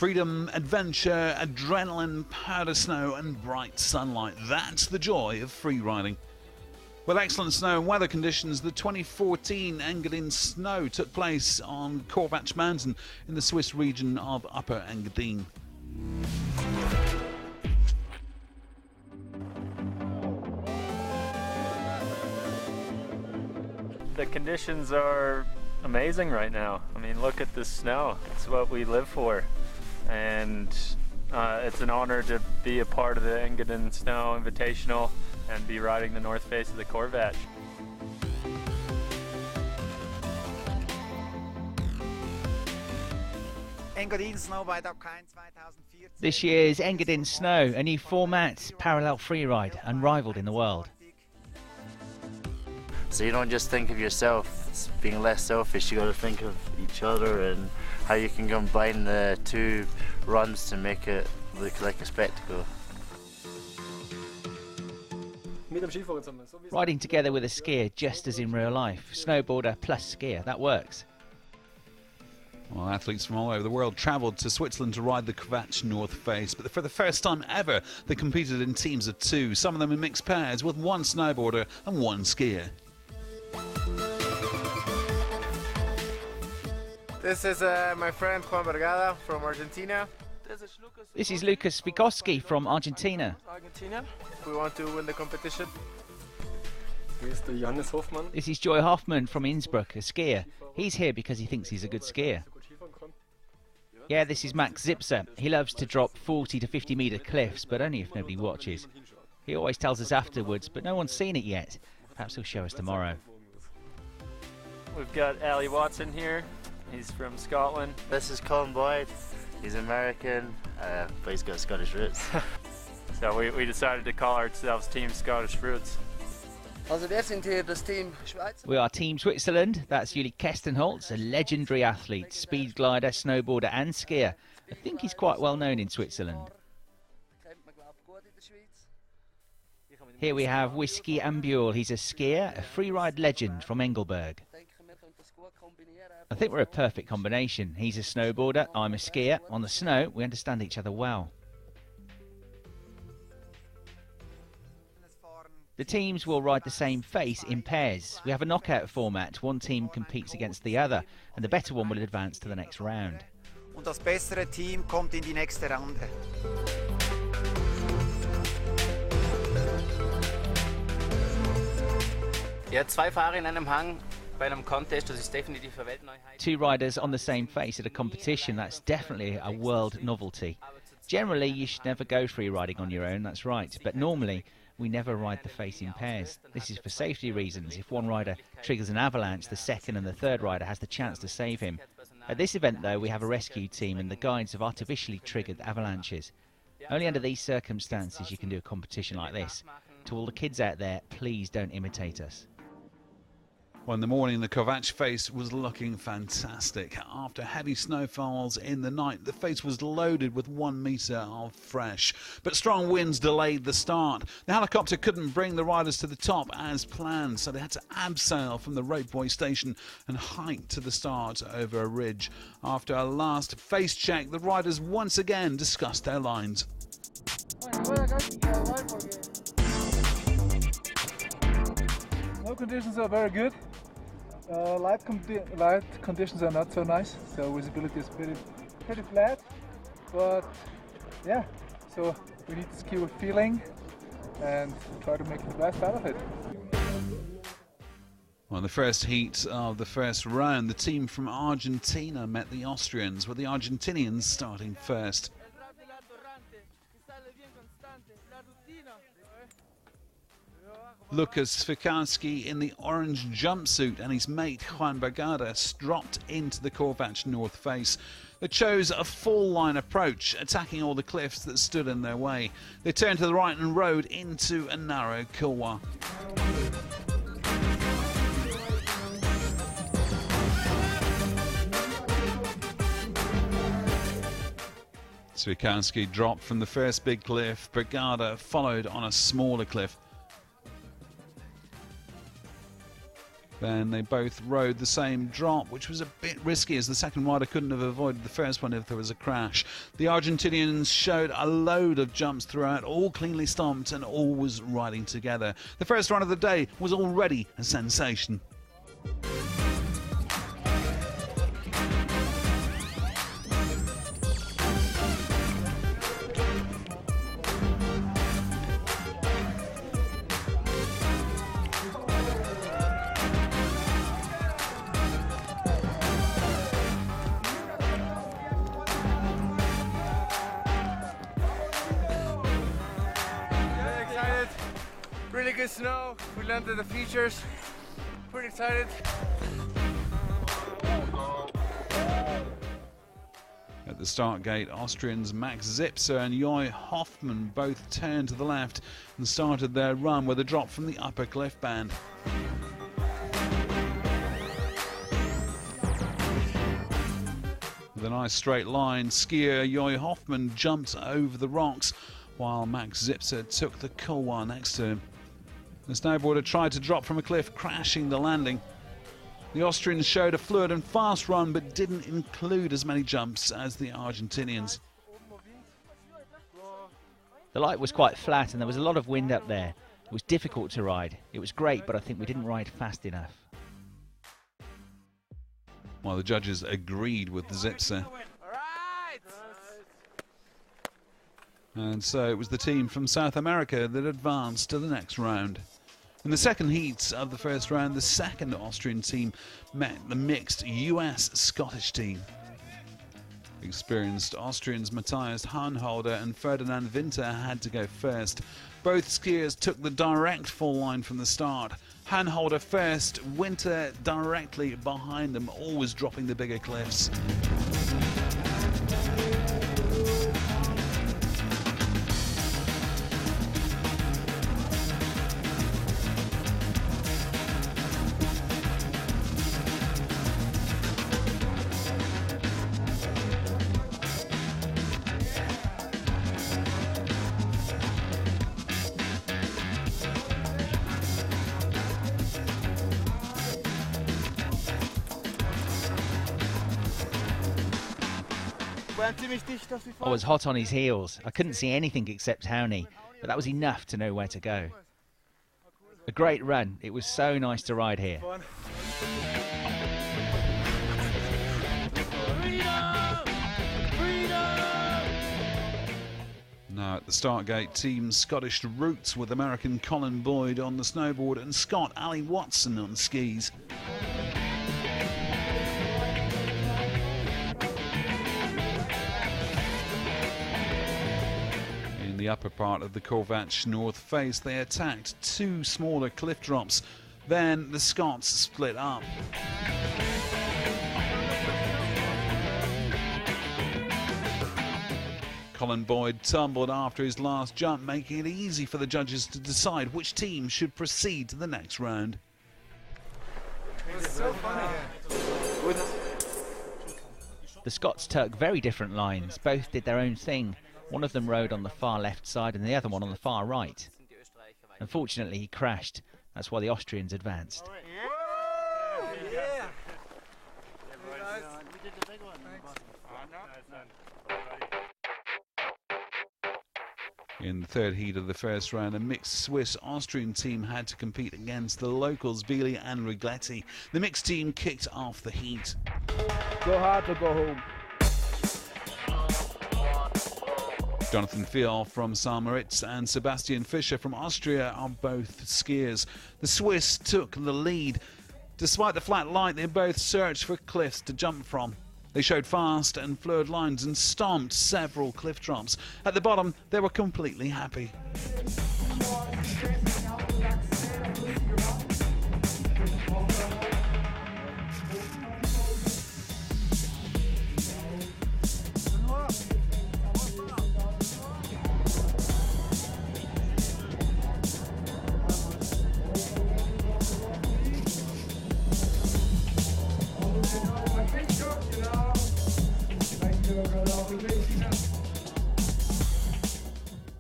Freedom, adventure, adrenaline, powder snow and bright sunlight. That's the joy of free riding. With excellent snow and weather conditions, the 2014 ENGADINSNOW took place on Corvatsch Mountain in the Swiss region of Upper Engadin. The conditions are amazing right now. I mean, look at the snow. It's what we live for. And it's an honor to be a part of the ENGADINSNOW Invitational and be riding the north face of the Corvatsch. This year's ENGADINSNOW, a new format, parallel freeride, unrivaled in the world. So you don't just think of yourself being less selfish, you got to think of each other and how you can combine the two runs to make it look like a spectacle. Riding together with a skier just as in real life. Snowboarder plus skier, that works. Well, athletes from all over the world travelled to Switzerland to ride the Corvatsch North Face, but for the first time ever they competed in teams of two, some of them in mixed pairs with one snowboarder and one skier. This is my friend Juan Vergara from Argentina. This is Lucas Vikoski from Argentina. We want to win the competition. This is Joy Hoffman from Innsbruck, a skier. He's here because he thinks he's a good skier. Yeah, this is Max Zipser. He loves to drop 40 to 50 metre cliffs, but only if nobody watches. He always tells us afterwards, but no one's seen it yet. Perhaps he'll show us tomorrow. We've got Ali Watson here. He's from Scotland. This is Colin Boyd. He's American, but he's got Scottish roots. So we decided to call ourselves Team Scottish Roots. We are Team Switzerland. That's Uli Kestenholz, a legendary athlete, speed glider, snowboarder and skier. I think he's quite well known in Switzerland. Here we have Whiskey Ambuel. He's a skier, a freeride legend from Engelberg. I think we're a perfect combination. He's a snowboarder, I'm a skier. On the snow, we understand each other well. The teams will ride the same face in pairs. We have a knockout format. One team competes against the other, and the better one will advance to the next round. Und das bessere Team kommt in die nächste Runde. Ja, zwei Fahrer in einem Hang. Bei einem Contest, das ist definitiv eine Weltneuheit. Two riders on the same face at a competition, that's definitely a world novelty. Generally, you should never go free riding on your own, that's right, but normally we never ride the face in pairs. This is for safety reasons. If one rider triggers an avalanche, the second and the third rider has the chance to save him. At this event, though, we have a rescue team and the guides have artificially triggered avalanches. Only under these circumstances you can do a competition like this. To all the kids out there, please don't imitate us. Well, in the morning, the Corvatsch face was looking fantastic. After heavy snowfalls in the night, the face was loaded with 1 metre of fresh. But strong winds delayed the start. The helicopter couldn't bring the riders to the top as planned, so they had to abseil from the Ropebuoy station and hike to the start over a ridge. After a last face check, the riders once again discussed their lines. Snow conditions are very good. Light conditions are not so nice, so visibility is pretty flat. But yeah, so we need to ski with feeling and try to make the best out of it. Well, in the first heat of the first round, the team from Argentina met the Austrians, with the Argentinians starting first. Lucas Vikoski in the orange jumpsuit and his mate Juan Vergara dropped into the Corvatsch North Face. They chose a full line approach, attacking all the cliffs that stood in their way. They turned to the right and rode into a narrow couloir. Vikoski dropped from the first big cliff. Vergara followed on a smaller cliff. Then they both rode the same drop, which was a bit risky as the second rider couldn't have avoided the first one if there was a crash. The Argentinians showed a load of jumps throughout, all cleanly stomped and always riding together. The first run of the day was already a sensation. Really good snow. We learned the features. Pretty excited. At the start gate, Austrians Max Zipser and Joy Hoffmann both turned to the left and started their run with a drop from the upper cliff band. With a nice straight line, skier Joy Hoffmann jumped over the rocks while Max Zipser took the cool one next to him. The snowboarder tried to drop from a cliff, crashing the landing. The Austrians showed a fluid and fast run but didn't include as many jumps as the Argentinians. The light was quite flat and there was a lot of wind up there. It was difficult to ride. It was great, but I think we didn't ride fast enough. While the judges agreed with Zipser. And so it was the team from South America that advanced to the next round. In the second heat of the first round, the second Austrian team met the mixed US-Scottish team. Experienced Austrians Matthias Hahnholder and Ferdinand Winter had to go first. Both skiers took the direct fall line from the start. Hahnholder first, Winter directly behind them, always dropping the bigger cliffs. I was hot on his heels. I couldn't see anything except Howney, but that was enough to know where to go. A great run. It was so nice to ride here. Now at the start gate, Team Scottish Roots with American Colin Boyd on the snowboard and Scot Ali Watson on skis. In the upper part of the Corvatsch north face, they attacked two smaller cliff drops. Then the Scots split up. Colin Boyd tumbled after his last jump, making it easy for the judges to decide which team should proceed to the next round. It's so funny. The Scots took very different lines. Both did their own thing. One of them rode on the far left side and the other one on the far right. Unfortunately, he crashed. That's why the Austrians advanced. Yeah. In the third heat of the first round, a mixed Swiss-Austrian team had to compete against the locals, Bieli and Rigletti. The mixed team kicked off the heat. Go hard or go home. Jonathan Fial from St. Moritz and Sebastian Fischer from Austria are both skiers. The Swiss took the lead. Despite the flat light, they both searched for cliffs to jump from. They showed fast and fluid lines and stomped several cliff drops. At the bottom, they were completely happy.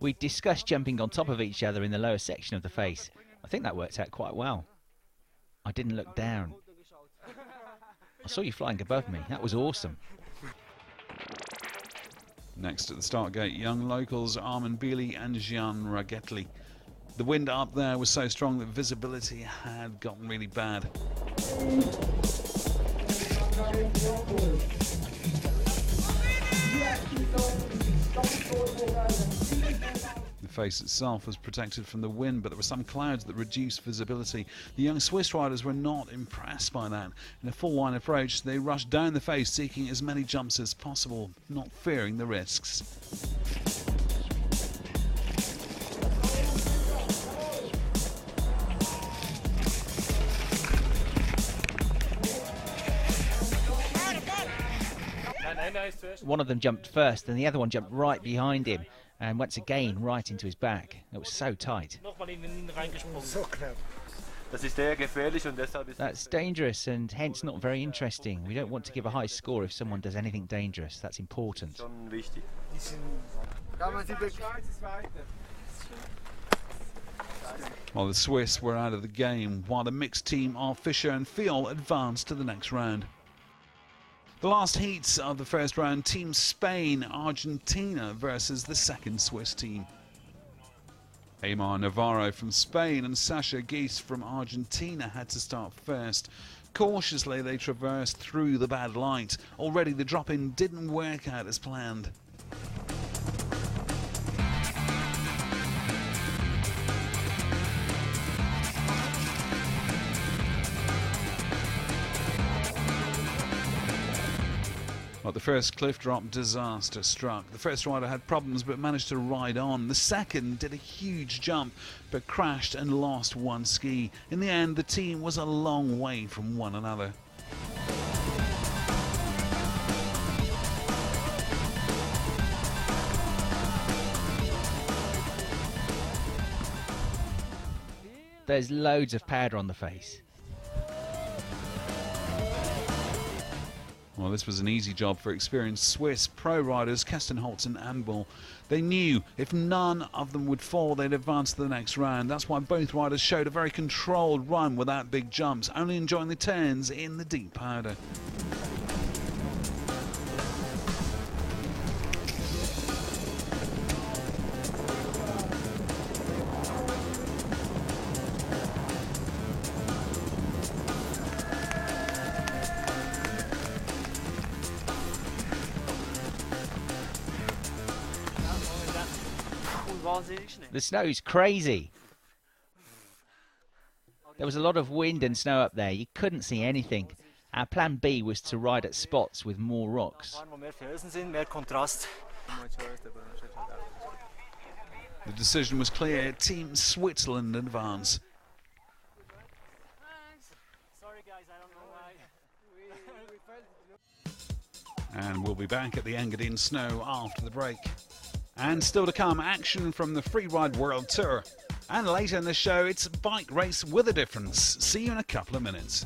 We discussed jumping on top of each other in the lower section of the face. I think that worked out quite well. I didn't look down. I saw you flying above me. That was awesome. Next at the start gate, young locals Armin Bili and Gian Ragetli. The wind up there was so strong that visibility had gotten really bad. The face itself was protected from the wind, but there were some clouds that reduced visibility. The young Swiss riders were not impressed by that. In a full-line approach, they rushed down the face, seeking as many jumps as possible, not fearing the risks. One of them jumped first and the other one jumped right behind him and once again right into his back. It was so tight. That's dangerous and hence not very interesting. We don't want to give a high score if someone does anything dangerous. That's important. While the Swiss were out of the game, while the mixed team of Fischer and Fiol advanced to the next round. The last heats of the first round, Team Spain, Argentina versus the second Swiss team. Aymar Navarro from Spain and Sasha Geese from Argentina had to start first. Cautiously they traversed through the bad light. Already the drop-in didn't work out as planned. Well, the first cliff drop disaster struck. The first rider had problems but managed to ride on. The second did a huge jump but crashed and lost one ski. In the end, the team was a long way from one another. There's loads of powder on the face. Well, this was an easy job for experienced Swiss pro riders Kestenholz and Ambul. They knew if none of them would fall, they'd advance to the next round. That's why both riders showed a very controlled run without big jumps, only enjoying the turns in the deep powder. The snow's crazy. There was a lot of wind and snow up there. You couldn't see anything. Our plan B was to ride at spots with more rocks. The decision was clear. Team Switzerland advance. And we'll be back at the ENGADINSNOW after the break. And still to come, action from the Freeride World Tour. And later in the show, it's a bike race with a difference. See you in a couple of minutes.